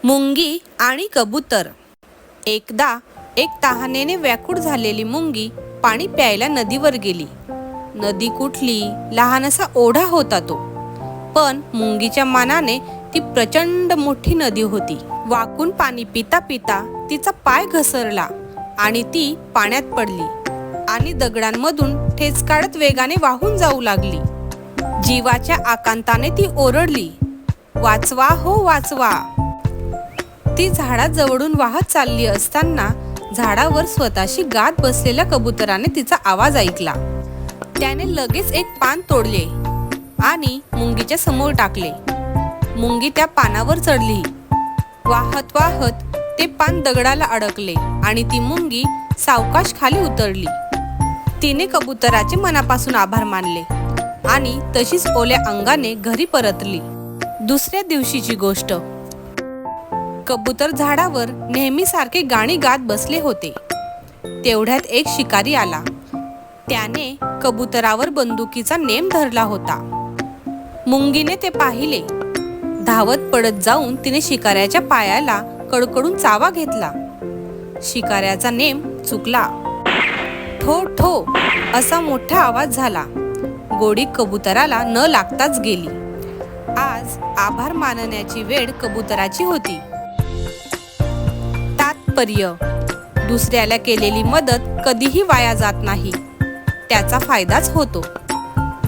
मुंगी आणि कबूतर. एकदा एक तहानेने व्याकुळ झालेली मुंगी पाणी प्यायला नदीवर गेली. नदी कुठली, लहानसा ओढा होता तो, पण मुंगीच्या मानाने ती प्रचंड मोठी नदी होती. वाकून पाणी पिता पिता तिचा पाय घसरला आणि ती पाण्यात पडली आणि दगडांमधून ठेच काढत वेगाने वाहून जाऊ लागली. जीवाच्या आकांताने ती ओरडली, वाचवा हो वाचवा. ती झाडाजवळून वाहत चालली असताना झाडावर स्वतःशी गात बसलेल्या कबुतराने तिचा आवाज ऐकला. त्याने लगेच एक पान तोडले आणि मुंगीच्या समोर टाकले. मुंगी त्या पानावर चढली. वाहत वाहत ते पान दगडाला अडकले आणि ती मुंगी सावकाश खाली उतरली. तिने कबुतराचे मनापासून आभार मानले आणि तशीच ओल्या अंगाने घरी परतली. दुसऱ्या दिवशीची गोष्ट. कबूतर झाडावर नेहमीसारखे गाणी गात बसले होते. तेवढ्यात एक शिकारी आला. त्याने कबुतरावर बंदुकीचा नेम धरला होता. मुंगीने ते पाहिले. धावत पडत जाऊन तिने शिकाऱ्याच्या पायाला कडकडून चावा घेतला. शिकाऱ्याचा नेम चुकला. ठो ठो असा मोठा आवाज झाला. गोडी कबुतराला न लागताच गेली. आज आभार मानण्याची वेळ कबुतराची होती. तात्पर्य: दुसऱ्याला केलेली मदत कधीही वाया जात नाही, त्याचा फायदाच होतो.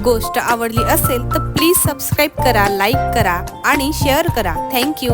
गोष्ट आवडली असेल तर प्लीज सबस्क्राईब करा, लाईक करा आणि शेअर करा. थँक्यू.